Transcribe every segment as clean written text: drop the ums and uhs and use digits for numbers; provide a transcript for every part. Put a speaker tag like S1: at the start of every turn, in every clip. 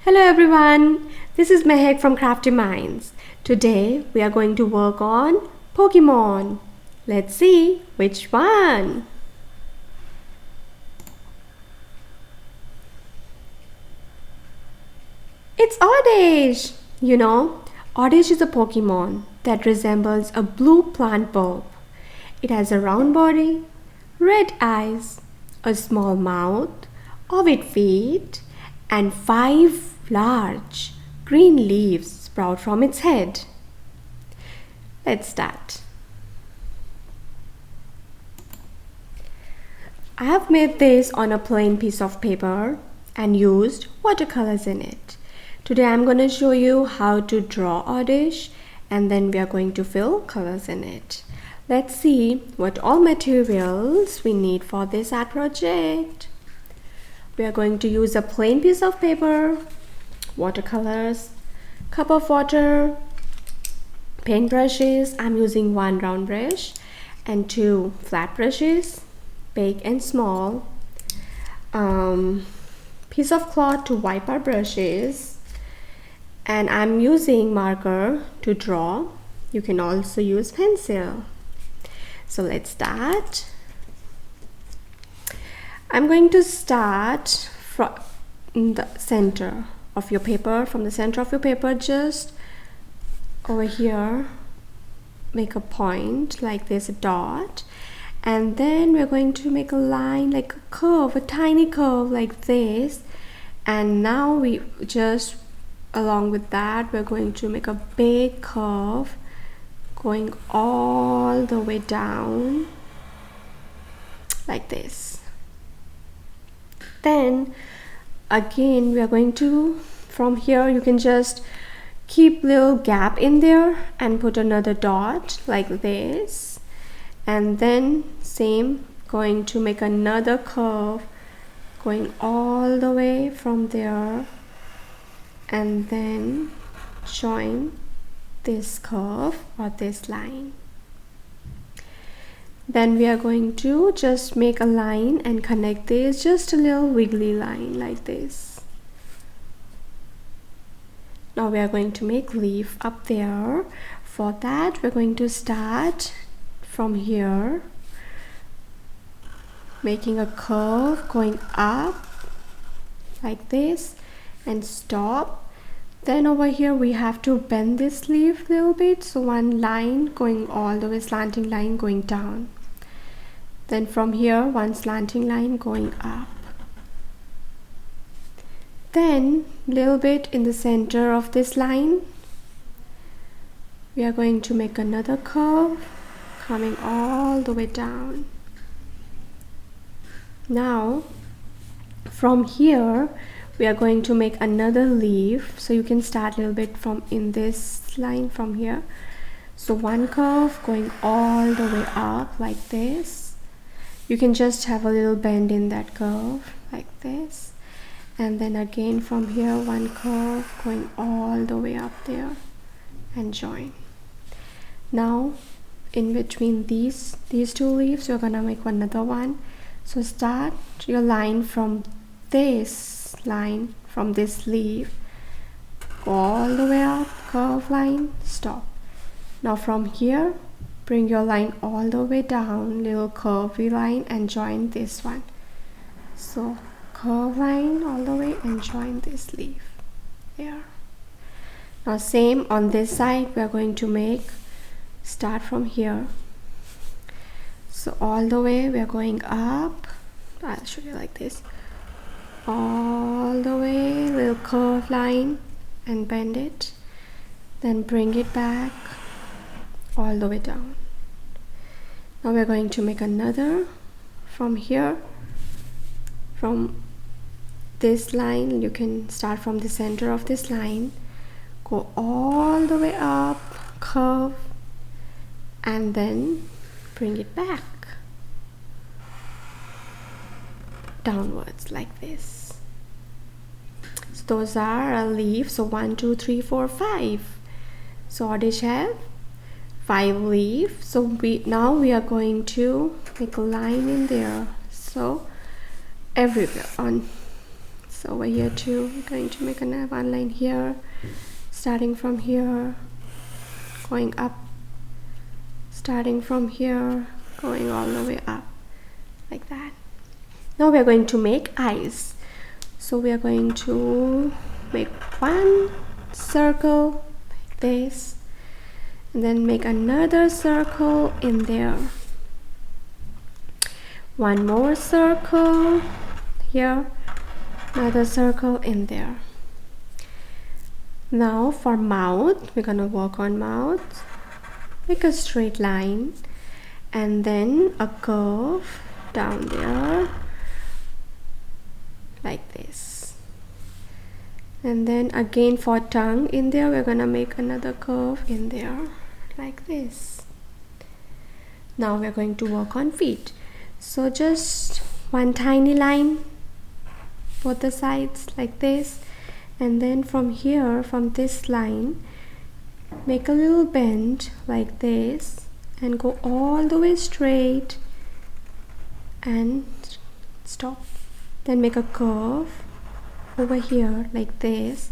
S1: Hello everyone, this is Mehek from Crafty Minds. Today we are going to work on Pokemon. Let's see which one. It's Oddish! Oddish is a Pokemon that resembles a blue plant bulb. It has a round body, red eyes, a small mouth, ovid feet, and 5 large green leaves sprout from its head. Let's start. I have made this on a plain piece of paper and used watercolors in it. Today I'm going to show you how to draw Oddish and then we are going to fill colors in it. Let's see what all materials we need for this art project. We are going to use a plain piece of paper, watercolors, cup of water, paint brushes. I'm using 1 round brush and 2 flat brushes, big and small, piece of cloth to wipe our brushes, and I'm using marker to draw. You can also use pencil. So let's start. I'm going to start from the center of your paper. From the center of your paper, just over here, make a point like this, a dot, and then we're going to make a line, like a curve, a tiny curve like this. And now we just, along with that, we're going to make a big curve going all the way down like this. Then again we are going to, from here you can just keep little gap in there and put another dot like this, and then same, going to make another curve going all the way from there and then join this curve or this line. Then we are going to just make a line and connect this, just a little wiggly line like this. Now we are going to make leaf up there. For that we're going to start from here, making a curve going up like this and stop. Then over here we have to bend this leaf a little bit, so 1 line going all the way, slanting line going down. Then from here 1 slanting line going up. Then little bit in the center of this line we are going to make another curve coming all the way down. Now from here we are going to make another leaf, so you can start a little bit from in this line from here. So 1 curve going all the way up like this. You can just have a little bend in that curve like this, and then again from here 1 curve going all the way up there and join. Now in between these 2 leaves you're gonna make another one. So start your line from this line, from this leaf, go all the way up, curve line, stop. Now from here bring your line all the way down, little curvy line, and join this one. So curve line all the way and join this leaf there. Now same on this side, we are going to make, start from here, so all the way we are going up. I'll show you like this, all the way, little curve line and bend it, then bring it back all the way down. Now we're going to make another from here, from this line. You can start from the center of this line, go all the way up, curve, and then bring it back downwards like this. So those are our leaves. So 1 2 3 4 5. So Oddish have 5 leaves. So now we are going to make a line in there, so everywhere on So over here too, we're going to make another one line here, starting from here, going up, starting from here, going all the way up, like that. Now we are going to make eyes. So we are going to make one circle like this, and then make another circle in there, one more circle here, another circle in there. Now for mouth, we're gonna work on mouth. Make a straight line and then a curve down there like this, and then again for tongue in there, we're gonna make another curve in there like this. Now we're going to work on feet. So just one tiny line both the sides like this, and then from here, from this line, make a little bend like this and go all the way straight and stop. Then make a curve over here like this,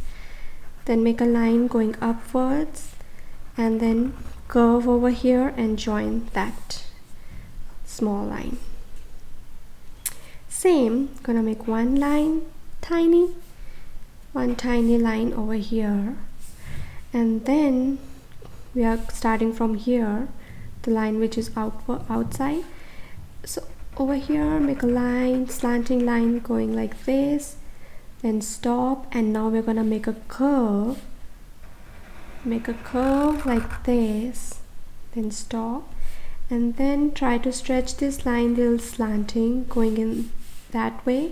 S1: then make a line going upwards and then curve over here and join that small line. Same, gonna make one line, one tiny line over here, and then we are starting from here, the line which is outside. So over here, make a line, slanting line going like this, then stop, and now we're gonna make a curve. Make a curve like this, then stop, and then try to stretch this line little slanting going in that way,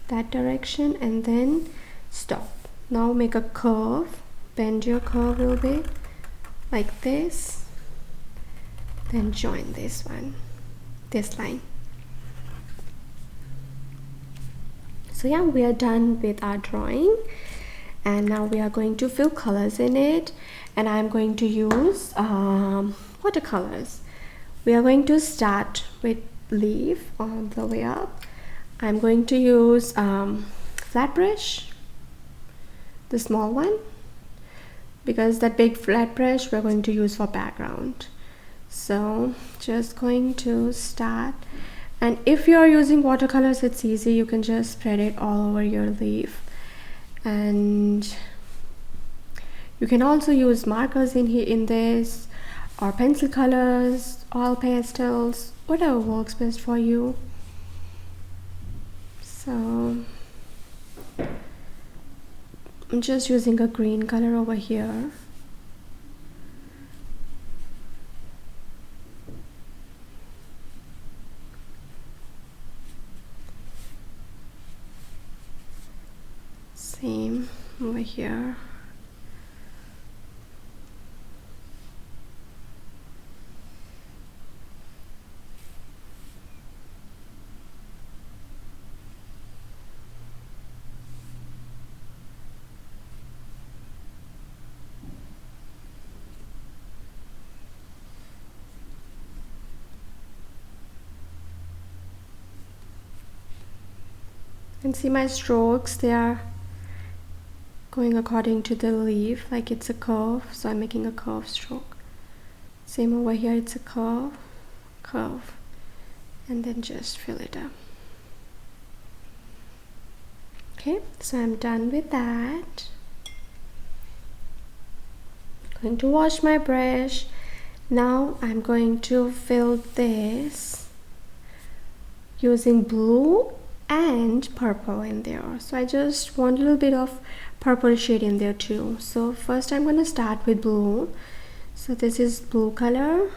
S1: that direction, and then stop. Now make a curve, bend your curve a little bit like this, then join this one, this line. So yeah, we are done with our drawing, and now we are going to fill colors in it, and I'm going to use watercolors. We are going to start with leaf all the way up. I'm going to use flat brush, the small one, because that big flat brush we're going to use for background. So just going to start, and if you're using watercolors, it's easy, you can just spread it all over your leaf, and you can also use markers in here, in this, or pencil colors, oil pastels, whatever works best for you. So I'm just using a green color over here. Same over here. And see my strokes, they are going according to the leaf, like it's a curve, so I'm making a curve stroke. Same over here, it's a curve, and then just fill it up. Okay, so I'm done with that. Going to wash my brush. Now I'm going to fill this using blue and purple in there. So I just want a little bit of purple shade in there too. So first I'm going to start with blue. So this is blue color.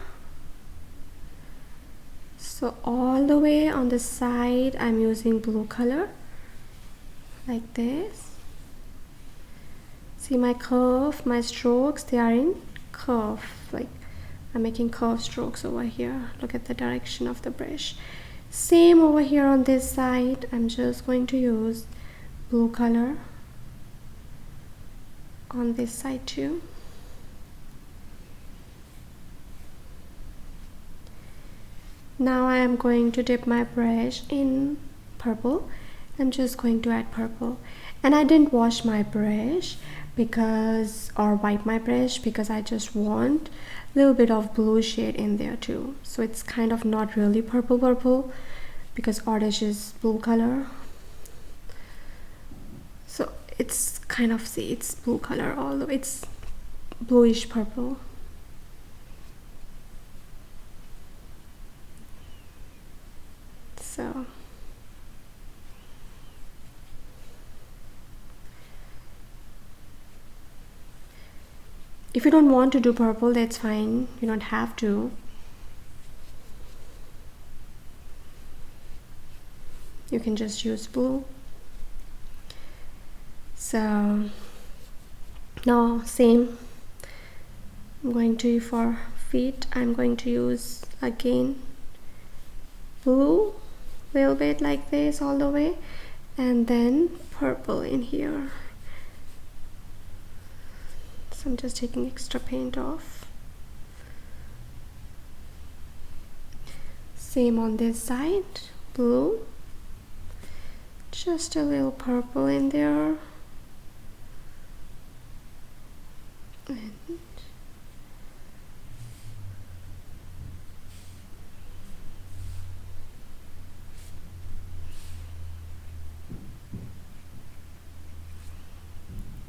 S1: So all the way on the side I'm using blue color like this. See my curve, my strokes, they are in curve, like I'm making curve strokes over here. Look at the direction of the brush. Same over here on this side, I'm just going to use blue color on this side too. Now I am going to dip my brush in purple I'm just going to add purple. And I didn't wash my brush because, or wipe my brush, because I just want a little bit of blue shade in there too. So it's kind of not really purple because Oddish is blue color. So it's kind of, see, it's blue color, although it's bluish purple. So if you don't want to do purple, that's fine, you don't have to. You can just use blue. So now same, I'm going to, for feet, I'm going to use again blue, a little bit like this all the way, and then purple in here. So I'm just taking extra paint off. Same on this side, blue, just a little purple in there, and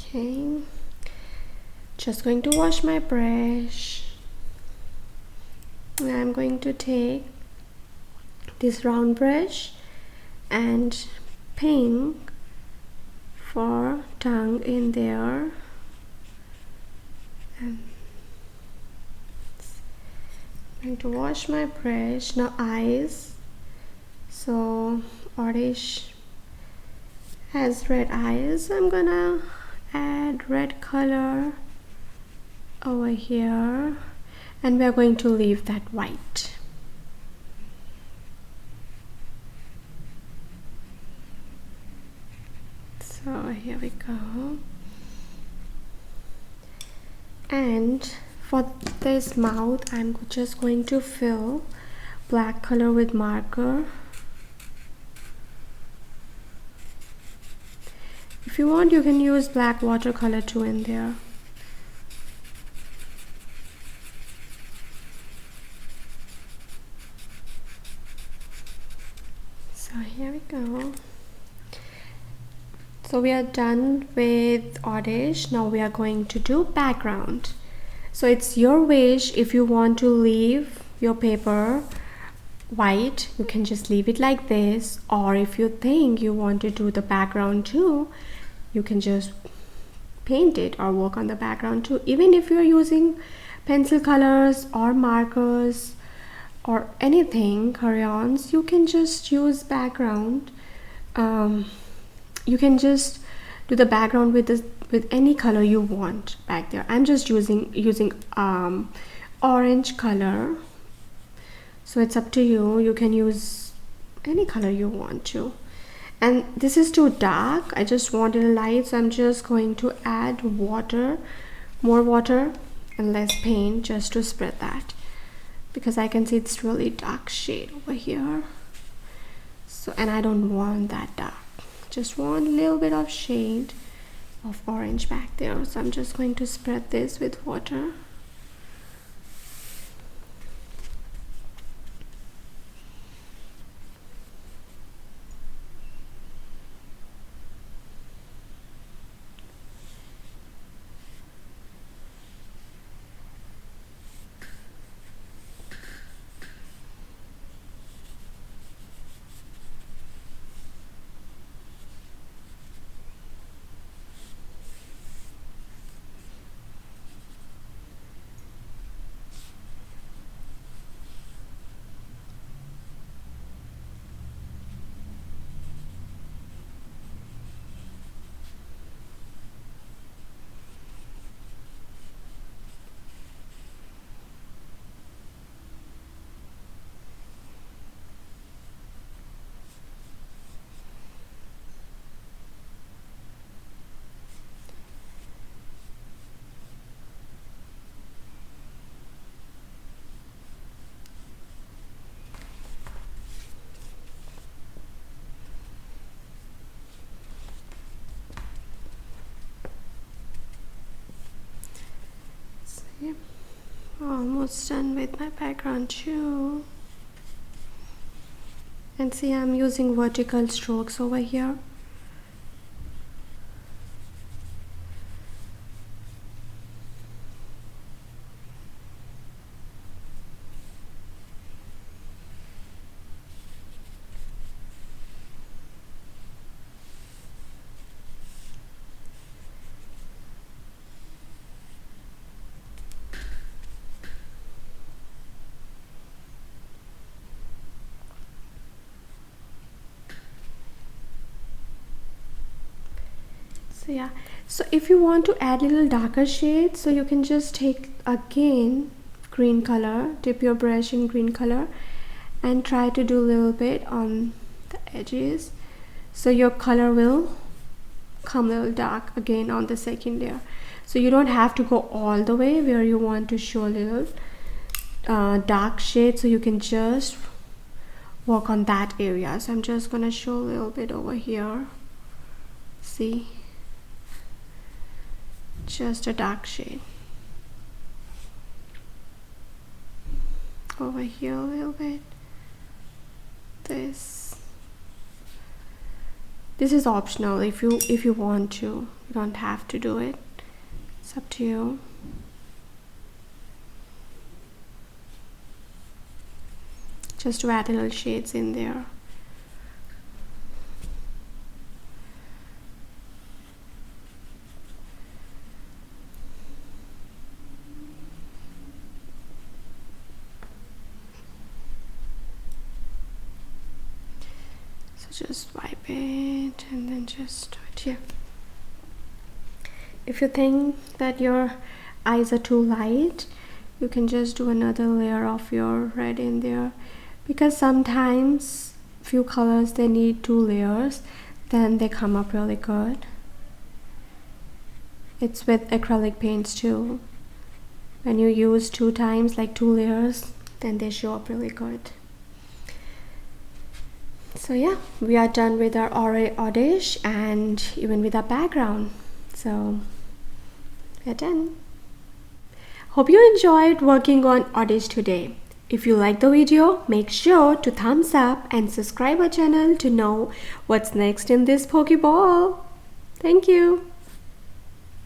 S1: okay, just going to wash my brush. And I'm going to take this round brush and pink for tongue in there, and I'm going to wash my brush. Now eyes, so Oddish has red eyes, I'm gonna add red color over here, and we're going to leave that white. So here we go. And for this mouth, I'm just going to fill black color with marker. If you want, you can use black watercolor too in there. So here we go. So we are done with Oddish. Now we are going to do background. So it's your wish. If you want to leave your paper white, you can just leave it like this, or if you think you want to do the background too, you can just paint it or work on the background too. Even if you're using pencil colors or markers or anything, crayons, you can just use background. You can just do the background with any color you want back there. I'm just using orange color, so it's up to you. You can use any color you want to. And this is too dark, I just wanted a light, so I'm just going to add water, more water and less paint, just to spread that, because I can see it's really dark shade over here. So, and I don't want that dark, just want a little bit of shade of orange back there. So I'm just going to spread this with water. Yep. Almost done with my background too. And see, I'm using vertical strokes over here. So yeah, so if you want to add a little darker shade, so you can just take again green color, dip your brush in green color and try to do a little bit on the edges, so your color will come a little dark again on the second layer. So you don't have to go all the way where you want to show a little dark shade, so you can just work on that area. So I'm just gonna show a little bit over here. See, just a dark shade over here a little bit. This is optional. If you want to, you don't have to do it. It's up to you. Just to add little shades in there. Just wipe it and then just do it here. If you think that your eyes are too light, you can just do another layer of your red in there, because sometimes few colors they need 2 layers, then they come up really good. It's with acrylic paints too. When you use 2 times, like 2 layers, then they show up really good. So yeah, we are done with our Oddish and even with our background. So we're done. Hope you enjoyed working on Oddish today. If you like the video, make sure to thumbs up and subscribe our channel to know what's next in this Pokeball. Thank you.